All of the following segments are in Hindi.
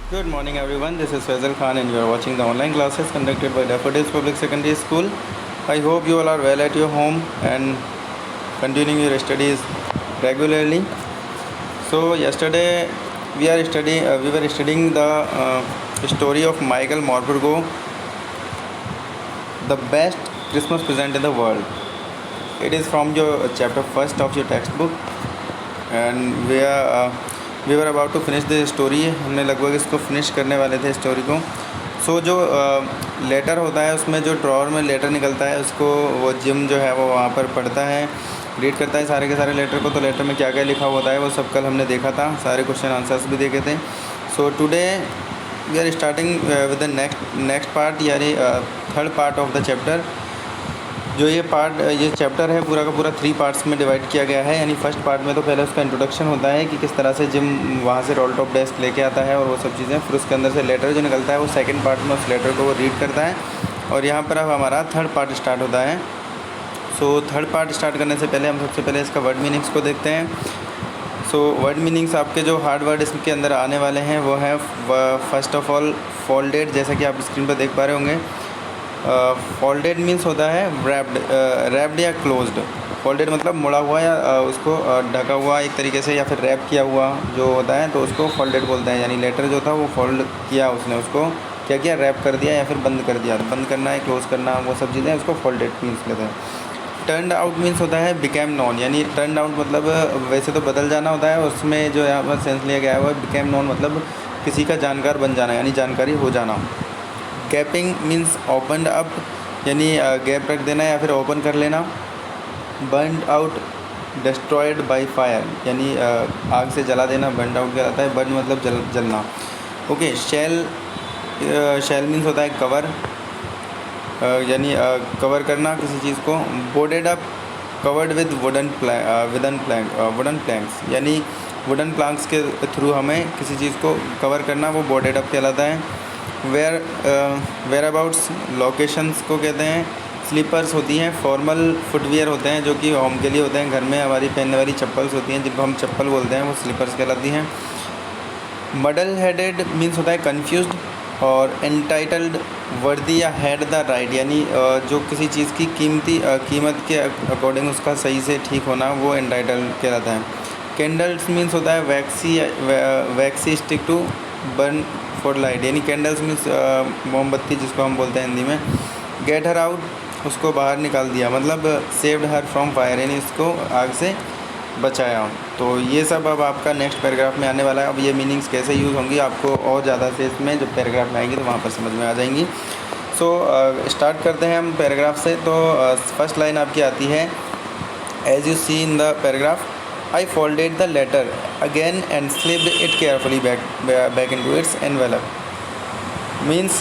Good morning, everyone. This is Faisal Khan, and you are watching the online classes conducted by Daffodils Public Secondary School. I hope you all are well at your home and continuing your studies regularly. So, yesterday we were studying the story of Michael Morpurgo, the best Christmas present in the world. It is from your chapter first of your textbook, and we were about to finish the story. हमने लगभग इसको फिनिश करने वाले थे स्टोरी को. सो जो लेटर होता है उसमें जो ड्रॉअर में लेटर निकलता है उसको वो जिम जो है वो वहाँ पर पढ़ता है, रीड करता है सारे के सारे लेटर को. तो लेटर में क्या क्या लिखा होता है वो सब कल हमने देखा था, सारे क्वेश्चन आंसर्स भी देखे थे. So today we are starting with the next part, यानी third part of the chapter. जो ये चैप्टर है पूरा का पूरा 3 पार्ट्स में डिवाइड किया गया है. यानी फर्स्ट पार्ट में तो पहले उसका इंट्रोडक्शन होता है कि किस तरह से जिम वहाँ से रोल टॉप डेस्क लेके आता है और वो सब चीज़ें. फिर उसके अंदर से लेटर जो निकलता है वो सेकंड पार्ट में उस लेटर को वो रीड करता है. और यहाँ पर अब हमारा थर्ड पार्ट स्टार्ट होता है. सो थर्ड पार्ट स्टार्ट करने से पहले हम सबसे पहले इसका वर्ड मीनिंग्स को देखते हैं. सो वर्ड मीनिंग्स आपके जो हार्ड वर्ड इसके अंदर आने वाले हैं वो है फर्स्ट ऑफ ऑल फोल्डेड, जैसा कि आप स्क्रीन पर देख पा रहे होंगे. फोल्डेड मीन्स होता है रैप्ड या क्लोज्ड. फोल्डेड मतलब मुड़ा हुआ या उसको ढका हुआ एक तरीके से, या फिर रैप किया हुआ जो होता है तो उसको फोल्डेड बोलते हैं. यानी लेटर जो था वो फोल्ड किया, उसने उसको क्या किया, रैप कर दिया या फिर बंद कर दिया. बंद करना है, क्लोज़ करना, वो सब चीज़ें उसको फोल्डेड मीन्स लेते हैं. टर्नड आउट मीन्स होता है बिकेम नॉन. यानी टर्नड आउट मतलब वैसे तो बदल जाना होता है, उसमें जो यहाँ पर सेंस लिया गया है वो बिकेम नॉन मतलब किसी का जानकार बन जाना, यानी जानकारी हो जाना. गैपिंग मीन्स ओपनड अप, यानी गैप रख देना या फिर ओपन कर लेना. Burned out destroyed by fire, यानी आग से जला देना बर्नड आउट कहलाता है. बर्न मतलब जलना. ओके. शेल मीन्स होता है कवर, यानी कवर करना किसी चीज़ को. Boarded up covered with wooden planks, यानी वुडन प्लैंक्स के थ्रू हमें किसी चीज़ को कवर करना, वो बोर्डेड अप कहलाता है. वेयर अबाउट्स लोकेशंस को कहते हैं. स्लीपर्स होती हैं, फॉर्मल फुटवियर होते हैं जो कि होम के लिए होते हैं, घर में हमारी पहनने वाली चप्पल्स होती हैं जिनको हम चप्पल बोलते हैं, वो स्लीपर्स कहलाती हैं. मडल हेडेड मीन्स होता है कन्फ्यूज्ड. और एंटाइटल्ड वर्दी या हैड द राइट, यानी जो किसी चीज़ की कीमत के अकॉर्डिंग उसका सही से ठीक होना, वो एंटाइटल्ड कहलाता है. कैंडल्स मीन्स होता है waxy stick to burn for light, यानी कैंडल्स मीन्स मोमबत्ती जिसको हम बोलते हैं हिंदी में. गेट हर आउट, उसको बाहर निकाल दिया, मतलब सेव्ड हर फ्रॉम फायर, यानी इसको आग से बचाया. तो ये सब अब आपका नेक्स्ट पैराग्राफ में आने वाला है. अब ये मीनिंग्स कैसे यूज़ होंगी आपको और ज़्यादा से इसमें जब पैराग्राफ में आएंगी तो वहाँ पर समझ में आ जाएंगी. सो स्टार्ट करते हैं हम पैराग्राफ से. तो फर्स्ट लाइन आपकी आती है, as you see in the paragraph, I folded the letter again and slipped it carefully back into its envelope. Means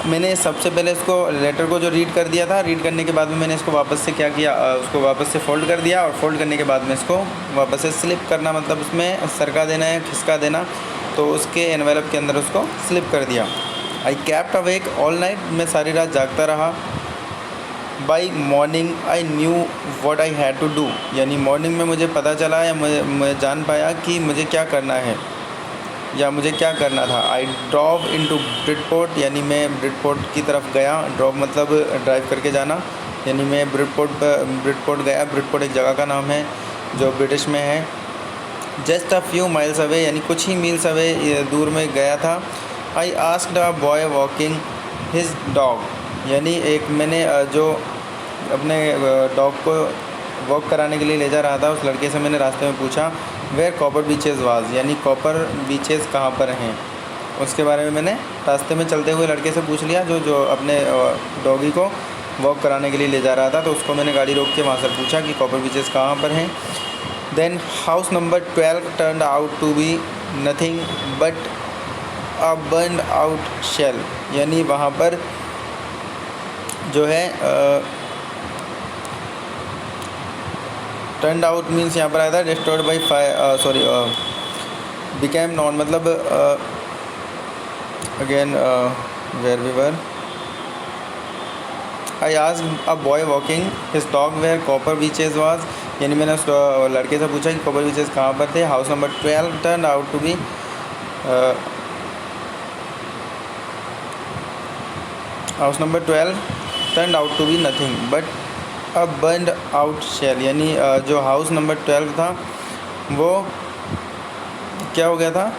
मैंने सबसे पहले इसको लेटर को जो रीड कर दिया था, रीड करने के बाद में मैंने इसको वापस से क्या किया, उसको वापस से फोल्ड कर दिया. और फोल्ड करने के बाद में इसको वापस से स्लिप करना, मतलब उसमें सरका देना है, खिसका देना. तो उसके एनवेलप के अंदर उसको स्लिप कर दिया. I kept awake all night, मैं सारी रात जागता रहा. By morning I knew what I had to do, यानी मॉर्निंग में मुझे पता चला या मैं जान पाया कि मुझे क्या करना है या मुझे क्या करना था. आई ड्रॉव इनटू ब्रिडपोर्ट, यानी मैं ब्रिडपोर्ट की तरफ गया. ड्रॉव मतलब ड्राइव करके जाना, यानी मैं ब्रिडपोर्ट गया. ब्रिडपोर्ट एक जगह का नाम है जो ब्रिटिश में है. Just a few miles away, यानी कुछ ही मील्स अवे दूर में गया था. आई asked a boy walking his dog, यानी एक मैंने जो अपने डॉग को वॉक कराने के लिए ले जा रहा था उस लड़के से मैंने रास्ते में पूछा, वेयर कॉपर बीचेज़ वाज, यानी कॉपर बीचेज़ कहाँ पर हैं, उसके बारे में मैंने रास्ते में चलते हुए लड़के से पूछ लिया जो अपने डॉगी को वॉक कराने के लिए ले जा रहा था. तो उसको मैंने गाड़ी रोक के वहाँ से पूछा कि कॉपर बीचेज़ कहाँ पर हैं. Then house number 12 turned out to be nothing but a burned out shell, यानी वहाँ पर जो है टर्नड आउट मीन्स यहाँ पर आया था destroyed by fire, became known मतलब again where we were. I asked a boy walking his dog where Copper Beeches was, यानी मैंने उस लड़के से पूछा कि कॉपर बीचेज कहाँ पर थे. House number 12 turn out to be house number 12 turn out to be nothing but a burned out shell, यानी जो हाउस नंबर 12 था वो क्या हो गया था,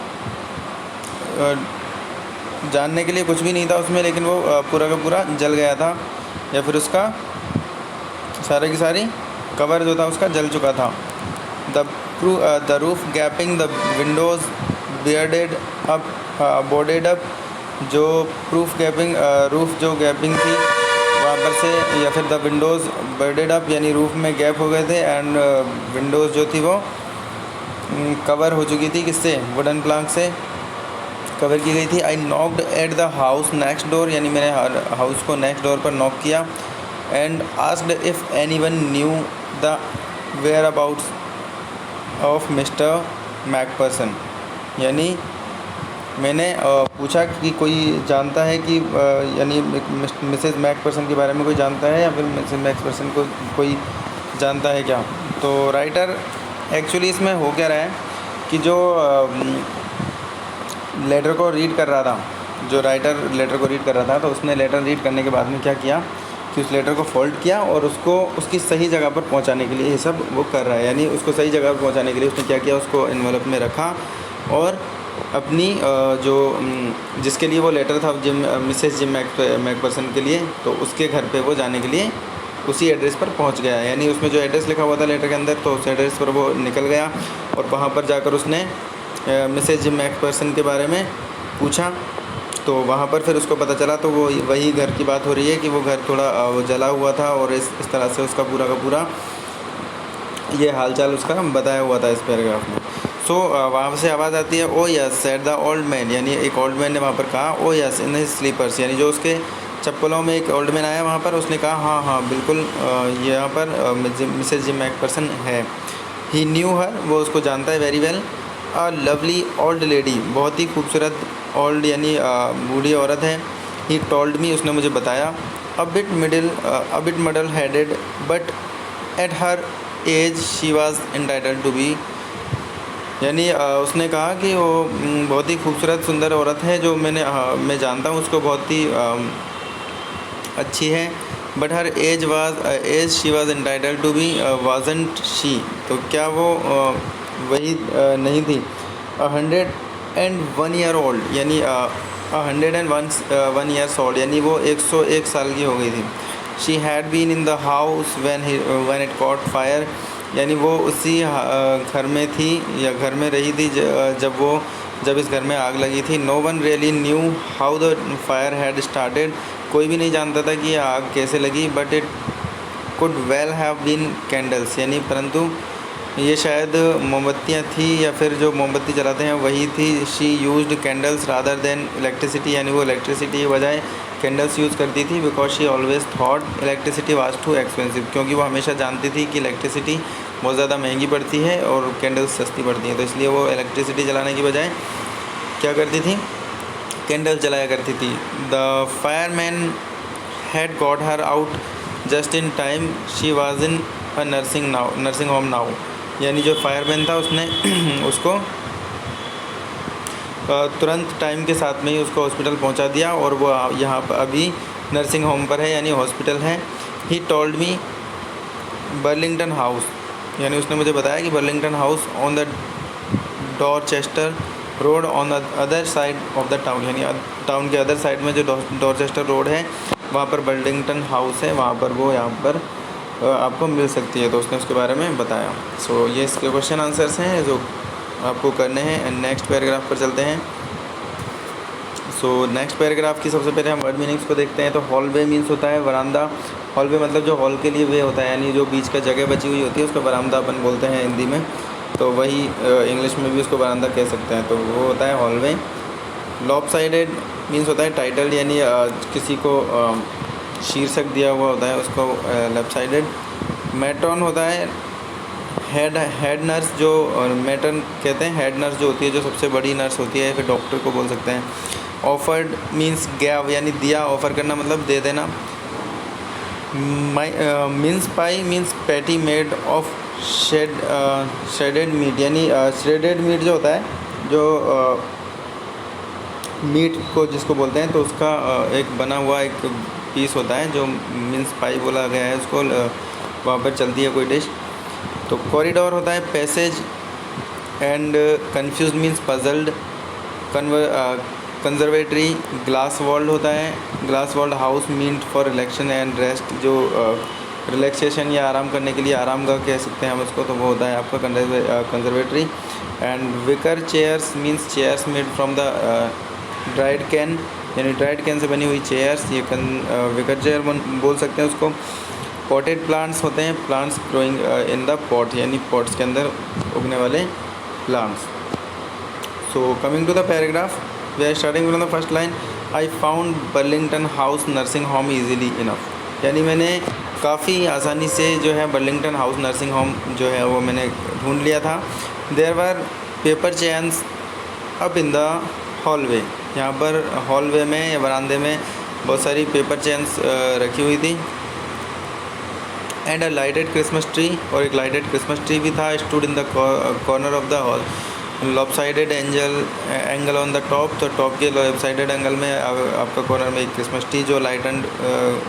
जानने के लिए कुछ भी नहीं था उसमें, लेकिन वो पूरा का पूरा जल गया था, या फिर उसका सारे की सारी कवर जो था उसका जल चुका था। The roof gapping, the Windows bearded up, boarded up, जो प्रूफ गैपिंग रूफ जो गैपिंग थी वहाँ पर से, या फिर द विंडोज़ बर्डेड अप यानी रूफ में गैप हो गए थे, एंड विंडोज़ जो थी वो कवर हो चुकी थी, किससे, वुडन प्लैंक से कवर की गई थी। I knocked at the house next door, यानी मैंने हाउस को नेक्स्ट डोर पर नॉक किया, and asked if anyone knew the whereabouts of Mr McPherson, यानी मैंने पूछा कि कोई जानता है कि यानी मिसेज़ मैकपर्सन के बारे में कोई जानता है, या फिर मिसेज़ मैकपर्सन को कोई जानता है क्या। तो राइटर एक्चुअली इसमें हो क्या रहा है कि जो लेटर को रीड कर रहा था, जो राइटर लेटर को रीड कर रहा था, तो उसने लेटर रीड करने के बाद में क्या किया कि उस लेटर को फोल्ड किया और उसको उसकी सही जगह पर पहुंचाने के लिए ये सब वो कर रहा है, यानी उसको सही जगह पर पहुंचाने के लिए उसने क्या किया, उसको एनवेलप में रखा और अपनी जो जिसके लिए वो लेटर था मिसेस जिम मैकपर्सन के लिए, तो उसके घर पे वो जाने के लिए उसी एड्रेस पर पहुंच गया, यानी उसमें जो एड्रेस लिखा हुआ था लेटर के अंदर, तो उस एड्रेस पर वो निकल गया और वहाँ पर जाकर उसने मिसेज जिम मैकपर्सन के बारे में पूछा। तो वहाँ पर फिर उसको पता चला, तो वो वही घर की बात हो रही है कि वो घर थोड़ा वो जला हुआ था और इस तरह से उसका पूरा का पूरा ये हालचाल उसका बताया हुआ था इस पैराग्राफ में। सो वहाँ से आवाज़ आती है, oh yes said the old man, यानी एक ओल्ड मैन ने वहाँ पर कहा, oh yes in his slippers, यानी जो उसके चप्पलों में एक ओल्ड मैन आया वहाँ पर, उसने कहा हाँ हाँ बिल्कुल यहाँ पर मिसेज जिम मैकपर्सन है। ही न्यू हर, वो उसको जानता है very well. A lovely old lady, बहुत ही खूबसूरत ओल्ड यानी बूढ़ी औरत है। ही टोल्ड मी, उसने मुझे बताया। A bit muddle headed but at her age she was entitled to be, यानी उसने कहा कि वो बहुत ही खूबसूरत सुंदर औरत है, जो मैं जानता हूँ उसको बहुत ही अच्छी है। But her age she was entitled to be wasn't she, तो क्या वो वही नहीं थी। 101 ईयर ओल्ड, यानी 101 ईयर्स ओल्ड, यानी वो 101 साल की हो गई थी। She had been in the house when it caught fire, यानी वो उसी घर में थी या घर में रही थी जब इस घर में आग लगी थी। No one really knew how the fire had started, कोई भी नहीं जानता था कि ये आग कैसे लगी। But it could well have been candles, यानी परंतु ये शायद मोमबत्तियाँ थी या फिर जो मोमबत्ती जलाते हैं वही थी। She used candles rather than electricity, यानी वो इलेक्ट्रिसिटी के बजाय कैंडल्स यूज़ करती थी। Because she always thought electricity was too expensive, क्योंकि वो हमेशा जानती थी कि इलेक्ट्रिसिटी बहुत ज़्यादा महंगी पड़ती है और कैंडल्स सस्ती पड़ती हैं, तो इसलिए वो इलेक्ट्रिसिटी जलाने की बजाय क्या करती थी, कैंडल्स जलाया करती थी। The fireman had got her out just in time, she was in a nursing home now, यानी जो फायरमैन था उसने उसको तुरंत टाइम के साथ में ही उसको हॉस्पिटल पहुंचा दिया और वो यहाँ पर अभी नर्सिंग होम पर है, यानी हॉस्पिटल है। He told me Burlington House, यानी उसने मुझे बताया कि Burlington House on the Dorchester Road on the other side of the town, यानी टाउन के अदर साइड में जो डॉरचेस्टर रोड है वहाँ पर बर्लिंगटन हाउस है, वहाँ पर वो यहाँ पर आपको मिल सकती है, तो उसने उसके बारे में बताया। सो ये इसके क्वेश्चन आंसर्स हैं जो आपको करने हैं। एंड नेक्स्ट पैराग्राफ पर चलते हैं। सो नेक्स्ट पैराग्राफ की सबसे पहले हम वर्ड मीनिंग्स को देखते हैं। तो हॉलवे मीन्स होता है वरांदा, हॉलवे मतलब जो हॉल के लिए वे होता है, यानी जो बीच का जगह बची हुई होती है उसको वरांदा अपन बोलते हैं हिंदी में, तो वही इंग्लिश में भी उसको वरांदा कह सकते हैं, तो वो होता है हॉलवे। लॉपसाइडेड मीन्स होता है टाइटल, यानी किसी को शीर्षक दिया हुआ होता है उसको लेफ्ट साइडेड। मैट्रॉन होता है हेड नर्स, जो मैट्रन कहते हैं हेड नर्स जो होती है, जो सबसे बड़ी नर्स होती है, फिर डॉक्टर को बोल सकते हैं। ऑफर्ड मीन्स गैव, यानी दिया, ऑफ़र करना मतलब दे देना। Mince pie means patty made of shredded meat, यानी श्रेडेड मीट जो होता है, जो मीट को जिसको बोलते हैं, तो उसका एक बना हुआ एक पीस होता है जो मीन्स पाई बोला गया है उसको, वहाँ पर चलती है कोई डिश। तो कॉरिडोर होता है passage, and confuse means puzzled. Conservatory glass walled होता है, glass walled house meant for relaxation and rest, जो रिलैक्सेशन या आराम करने के लिए आराम गाह कह सकते हैं हम उसको, तो वो होता है आपका conservatory. And wicker chairs means chairs made from the dried cane, यानी ड्राइड कैन से बनी हुई चेयर्स, ये विकर चेयर बोल सकते हैं उसको। पॉटेड प्लांट्स होते हैं plants growing in the pot, यानी पॉट्स के अंदर उगने वाले plants. So coming to the paragraph, we are starting from the first line. I found Burlington House nursing home easily enough, यानी मैंने काफ़ी आसानी से जो है बर्लिंगटन हाउस नर्सिंग होम जो है वो मैंने ढूंढ लिया था। There were paper chains up in the hallway, यहाँ पर हॉलवे में या बरामदे में बहुत सारी पेपर चेन्स रखी हुई थी। And a lighted Christmas tree, और एक लाइटेड क्रिसमस ट्री भी था। Stood in the corner of the hall, lopsided angle on the top, तो टॉप के लॉपसाइडेड एंगल में आपका कॉर्नर में एक क्रिसमस ट्री जो लाइटेड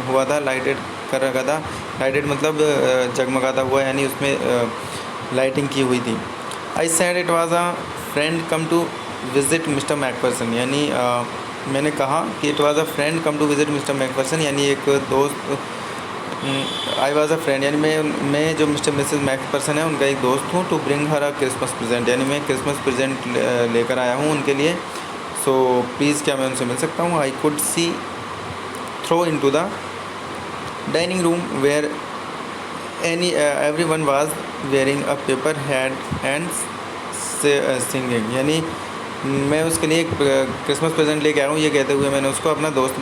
हुआ था, लाइटेड कर रखा था। लाइटेड मतलब जगमगाता हुआ, यानी उसमें लाइटिंग की हुई थी। I said it was a friend come to visit mister McPherson, यानी मैंने कहा कि it was a friend come to visit mister McPherson, यानी एक दोस्त। आई वॉज़ अ फ्रेंड, यानी मैं जो मिस्टर मिसेस मैकफर्सन है उनका एक दोस्त हूँ। To bring her a Christmas present, यानी मैं क्रिसमस प्रेजेंट लेकर आया हूँ उनके लिए। सो प्लीज़ क्या मैं उनसे मिल सकता हूँ? I could see through into the dining room where everyone was wearing a paper hat and singing, यानी मैं उसके लिए एक क्रिसमस प्रेजेंट लेके आया हूँ, ये कहते हुए मैंने उसको अपना दोस्त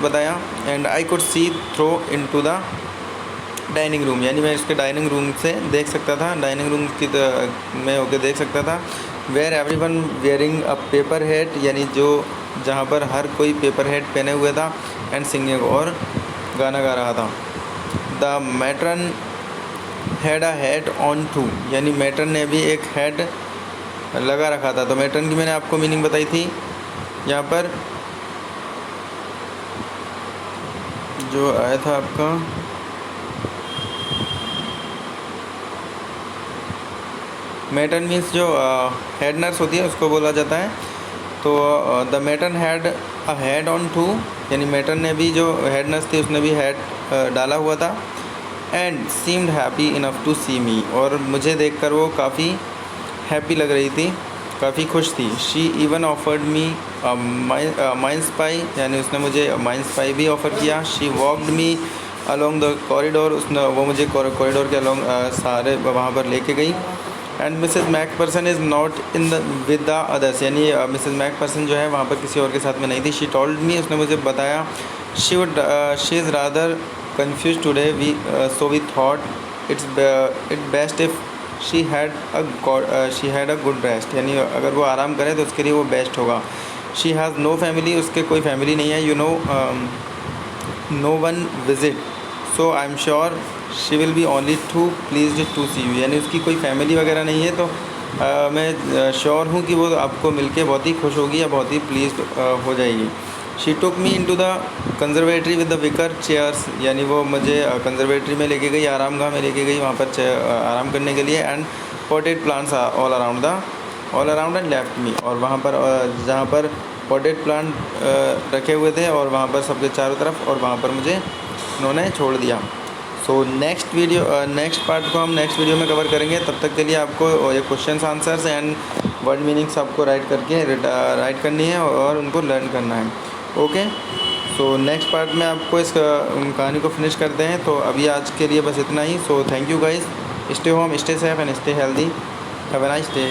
बताया। And I could see through into the dining room, यानी मैं उसके डाइनिंग रूम से देख सकता था, डाइनिंग रूम की मैं होकर देख सकता था। Where everyone wearing a paper head, यानी जहाँ पर हर कोई पेपर हेड पहने हुए था। एंड सिंगिंग, और गाना गा रहा था। The matron had a head on too, यानी मैट्रन ने भी एक हेड लगा रखा था। तो मैट्रन की मैंने आपको मीनिंग बताई थी। यहाँ पर जो आया था आपका मैट्रन मीन्स जो हेड नर्स होती है उसको बोला जाता है। तो the matron had a head on too, यानी मैट्रन ने भी जो हेड नर्स थी उसने भी हेड डाला हुआ था। And seemed happy enough to see me, और मुझे देखकर वो काफ़ी हैप्पी लग रही थी, काफ़ी खुश थी। She even offered me mince pie, यानी उसने मुझे माइंस पाई भी ऑफ़र किया। She walked me along the corridor, वो मुझे कॉरिडोर के अलोंग सारे वहाँ पर लेके गई। And Mrs Macpherson is not in the with the others, यानी मिसेस मैकफर्सन जो है वहाँ पर किसी और के साथ में नहीं थी। शी टोल्ड मी, उसने मुझे बताया। She is rather confused today, so we thought it best if she had a good rest, यानी अगर वो आराम करे तो उसके लिए वो बेस्ट होगा। शी हैज़ नो फैमिली, उसके कोई फैमिली नहीं है। You know one visit, so I am sure she will be only too pleased to see you, यानी उसकी कोई फैमिली वगैरह नहीं है, तो मैं श्योर हूँ कि वो आपको मिलके बहुत ही खुश होगी या बहुत ही प्लीज्ड हो जाएगी। She took me into the conservatory with the wicker chairs, यानी वो मुझे कंजर्वेटरी में लेके गई, आराम गाह में लेके गई, वहाँ पर आराम करने के लिए। And potted plants all around and left me, और वहाँ पर जहाँ पर पॉटेड प्लांट रखे हुए थे और वहाँ पर सबके चारों तरफ, और वहाँ पर मुझे उन्होंने छोड़ दिया। सो नेक्स्ट पार्ट को हम नेक्स्ट वीडियो में कवर करेंगे। तब तक के लिए आपको ये questions answers and word meanings आपको राइट करनी है और उनको लर्न करना है। ओके, सो नेक्स्ट पार्ट में आपको इस कहानी को फिनिश करते हैं। तो अभी आज के लिए बस इतना ही। So thank you guys, stay home, stay safe and stay healthy. Have a nice day.